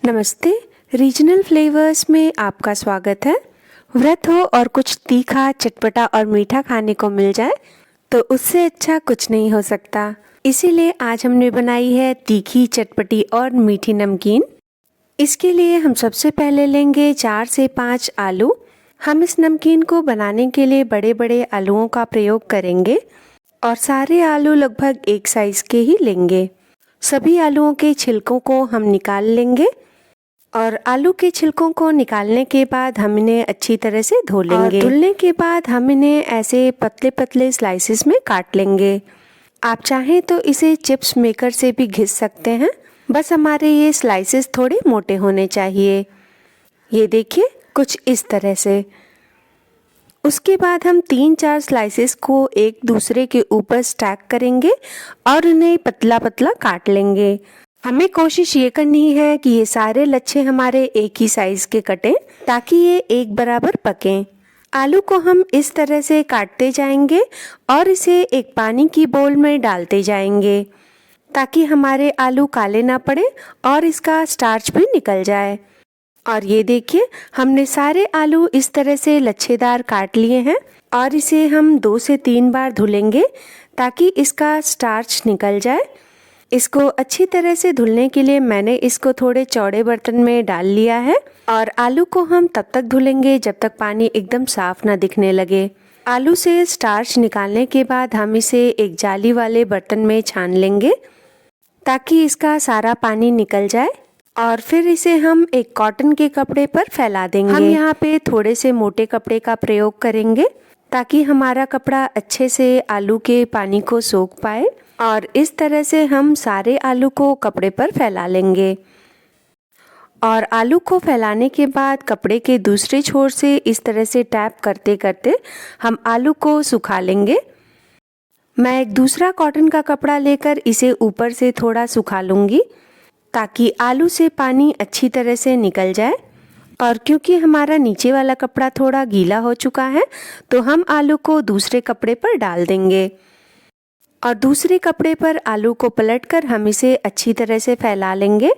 नमस्ते। Regional flavours में आपका स्वागत है। व्रत हो और कुछ तीखा, चटपटा और मीठा खाने को मिल जाए तो उससे अच्छा कुछ नहीं हो सकता। इसीलिए आज हमने बनाई है तीखी, चटपटी और मीठी नमकीन। इसके लिए हम सबसे पहले लेंगे 4 से 5 आलू। हम इस नमकीन को बनाने के लिए बड़े बड़े आलूओं का प्रयोग करेंगे और सारे आलू लगभग एक साइज के ही लेंगे। सभी आलूओं के छिलकों को हम निकाल लेंगे और आलू के छिलकों को निकालने के बाद हम इन्हें अच्छी तरह से धो लेंगे। धुलने के बाद हम इन्हें ऐसे पतले पतले स्लाइसेस में काट लेंगे। आप चाहें तो इसे चिप्स मेकर से भी घिस सकते हैं, बस हमारे ये स्लाइसेस थोड़े मोटे होने चाहिए। ये देखिए, कुछ इस तरह से। उसके बाद हम 3-4 स्लाइसेस को एक दूसरे के ऊपर स्टैक करेंगे और उन्हें पतला पतला काट लेंगे। हमें कोशिश ये करनी है कि ये सारे लच्छे हमारे एक ही साइज के कटें ताकि ये एक बराबर पकें। आलू को हम इस तरह से काटते जाएंगे और इसे एक पानी की बोल में डालते जाएंगे ताकि हमारे आलू काले ना पड़े और इसका स्टार्च भी निकल जाए। और ये देखिए, हमने सारे आलू इस तरह से लच्छेदार काट लिए हैं और इसे हम 2 से 3 बार धुलेंगे ताकि इसका स्टार्च निकल जाए। इसको अच्छी तरह से धुलने के लिए मैंने इसको थोड़े चौड़े बर्तन में डाल लिया है और आलू को हम तब तक धुलेंगे जब तक पानी एकदम साफ ना दिखने लगे। आलू से स्टार्च निकालने के बाद हम इसे एक जाली वाले बर्तन में छान लेंगे ताकि इसका सारा पानी निकल जाए और फिर इसे हम एक कॉटन के कपड़े पर फैला देंगे। हम यहाँ पे थोड़े से मोटे कपड़े का प्रयोग करेंगे ताकि हमारा कपड़ा अच्छे से आलू के पानी को सोख पाए और इस तरह से हम सारे आलू को कपड़े पर फैला लेंगे। और आलू को फैलाने के बाद कपड़े के दूसरे छोर से इस तरह से टैप करते करते हम आलू को सुखा लेंगे। मैं एक दूसरा कॉटन का कपड़ा लेकर इसे ऊपर से थोड़ा सुखा लूँगी ताकि आलू से पानी अच्छी तरह से निकल जाए। और क्योंकि हमारा नीचे वाला कपड़ा थोड़ा गीला हो चुका है तो हम आलू को दूसरे कपड़े पर डाल देंगे और दूसरे कपड़े पर आलू को पलटकर हम इसे अच्छी तरह से फैला लेंगे।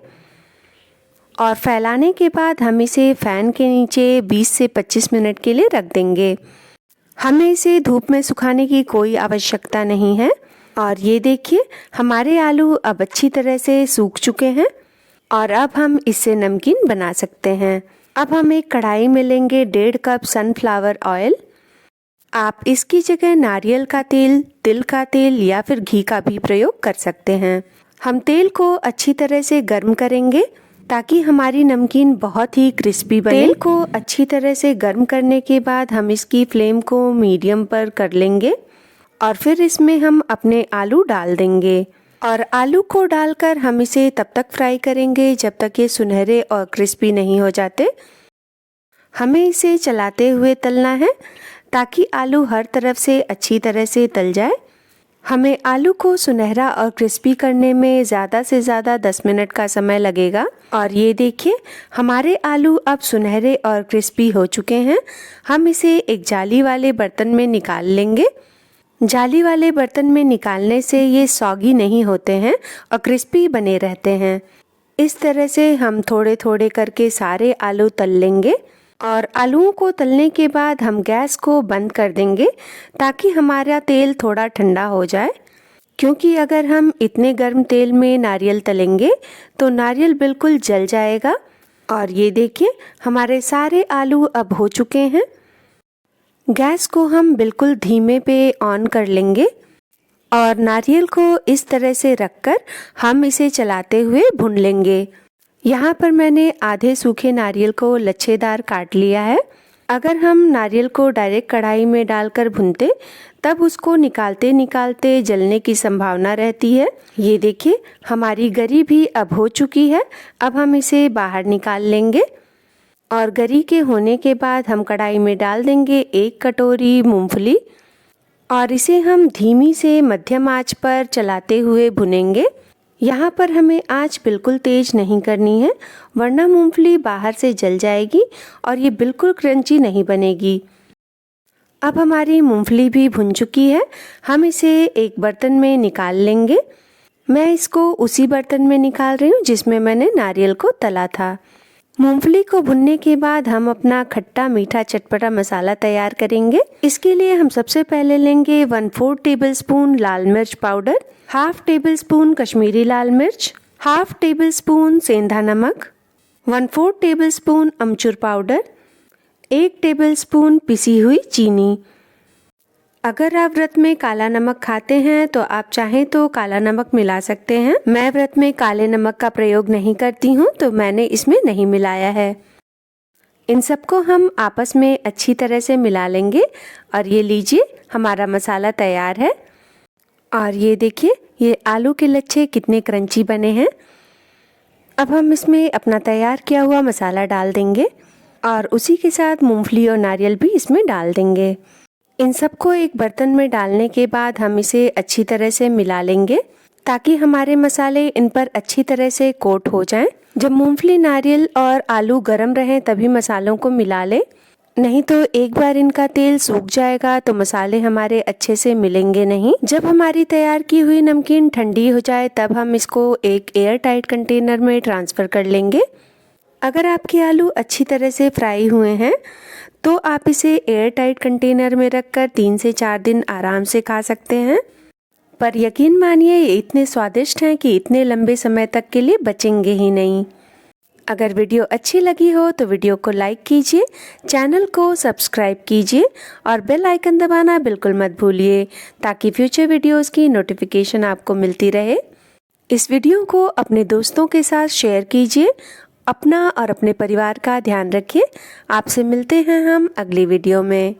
और फैलाने के बाद हम इसे फैन के नीचे 20 से 25 मिनट के लिए रख देंगे। हमें इसे धूप में सुखाने की कोई आवश्यकता नहीं है। और ये देखिए, हमारे आलू अब अच्छी तरह से सूख चुके हैं और अब हम इससे नमकीन बना सकते हैं। अब हम एक कढ़ाई में लेंगे 1.5 कप सनफ्लावर ऑयल। आप इसकी जगह नारियल का तेल, तिल का तेल या फिर घी का भी प्रयोग कर सकते हैं। हम तेल को अच्छी तरह से गर्म करेंगे ताकि हमारी नमकीन बहुत ही क्रिस्पी बने। तेल को अच्छी तरह से गर्म करने के बाद हम इसकी फ्लेम को मीडियम पर कर लेंगे और फिर इसमें हम अपने आलू डाल देंगे और आलू को डालकर हम इसे तब तक फ्राई करेंगे जब तक ये सुनहरे और क्रिस्पी नहीं हो जाते। हमें इसे चलाते हुए तलना है ताकि आलू हर तरफ से अच्छी तरह से तल जाए। हमें आलू को सुनहरा और क्रिस्पी करने में ज़्यादा से ज़्यादा 10 मिनट का समय लगेगा। और ये देखिए, हमारे आलू अब सुनहरे और क्रिस्पी हो चुके हैं। हम इसे एक जाली वाले बर्तन में निकाल लेंगे। जाली वाले बर्तन में निकालने से ये सॉगी नहीं होते हैं और क्रिस्पी बने रहते हैं। इस तरह से हम थोड़े थोड़े करके सारे आलू तल लेंगे और आलूओं को तलने के बाद हम गैस को बंद कर देंगे ताकि हमारा तेल थोड़ा ठंडा हो जाए। क्योंकि अगर हम इतने गर्म तेल में नारियल तलेंगे तो नारियल बिल्कुल जल जाएगा। और ये देखिए, हमारे सारे आलू अब हो चुके हैं। गैस को हम बिल्कुल धीमे पे ऑन कर लेंगे और नारियल को इस तरह से रखकर हम इसे चलाते हुए भून लेंगे। यहाँ पर मैंने आधे सूखे नारियल को लच्छेदार काट लिया है। अगर हम नारियल को डायरेक्ट कढ़ाई में डालकर भूनते तब उसको निकालते निकालते जलने की संभावना रहती है। ये देखिए, हमारी गरी भी अब हो चुकी है। अब हम इसे बाहर निकाल लेंगे और गरी के होने के बाद हम कढ़ाई में डाल देंगे 1 कटोरी मूंगफली और इसे हम धीमी से मध्यम आंच पर चलाते हुए भुनेंगे। यहाँ पर हमें आंच बिल्कुल तेज नहीं करनी है वरना मूंगफली बाहर से जल जाएगी और ये बिल्कुल क्रंची नहीं बनेगी। अब हमारी मूंगफली भी भुन चुकी है। हम इसे एक बर्तन में निकाल लेंगे। मैं इसको उसी बर्तन में निकाल रही हूँ जिसमें मैंने नारियल को तला था। मूंगफली को भुनने के बाद हम अपना खट्टा मीठा चटपटा मसाला तैयार करेंगे। इसके लिए हम सबसे पहले लेंगे 1/4 टेबलस्पून लाल मिर्च पाउडर, 1/2 टेबलस्पून कश्मीरी लाल मिर्च, 1/2 टेबलस्पून सेंधा नमक, 1/4 टेबलस्पून अमचूर पाउडर, 1 टेबलस्पून पिसी हुई चीनी। अगर आप व्रत में काला नमक खाते हैं तो आप चाहें तो काला नमक मिला सकते हैं। मैं व्रत में काले नमक का प्रयोग नहीं करती हूँ तो मैंने इसमें नहीं मिलाया है। इन सबको हम आपस में अच्छी तरह से मिला लेंगे और ये लीजिए हमारा मसाला तैयार है। और ये देखिए ये आलू के लच्छे कितने क्रंची बने हैं। अब हम इसमें अपना तैयार किया हुआ मसाला डाल देंगे और उसी के साथ मूंगफली और नारियल भी इसमें डाल देंगे। इन सबको एक बर्तन में डालने के बाद हम इसे अच्छी तरह से मिला लेंगे ताकि हमारे मसाले इन पर अच्छी तरह से कोट हो जाएं। जब मूंगफली, नारियल और आलू गरम रहें तभी मसालों को मिला लें, नहीं तो एक बार इनका तेल सूख जाएगा तो मसाले हमारे अच्छे से मिलेंगे नहीं। जब हमारी तैयार की हुई नमकीन ठंडी हो जाए तब हम इसको एक एयर टाइट कंटेनर में ट्रांसफ़र कर लेंगे। अगर आपके आलू अच्छी तरह से फ्राई हुए हैं तो आप इसे एयर टाइट कंटेनर में रखकर 3 से 4 दिन आराम से खा सकते हैं। पर यकीन मानिए ये इतने स्वादिष्ट हैं कि इतने लंबे समय तक के लिए बचेंगे ही नहीं। अगर वीडियो अच्छी लगी हो तो वीडियो को लाइक कीजिए, चैनल को सब्सक्राइब कीजिए और बेल आइकन दबाना बिल्कुल मत भूलिए ताकि फ्यूचर वीडियोस की नोटिफिकेशन आपको मिलती रहे। इस वीडियो को अपने दोस्तों के साथ शेयर कीजिए। अपना और अपने परिवार का ध्यान रखिए। आपसे मिलते हैं हम अगली वीडियो में।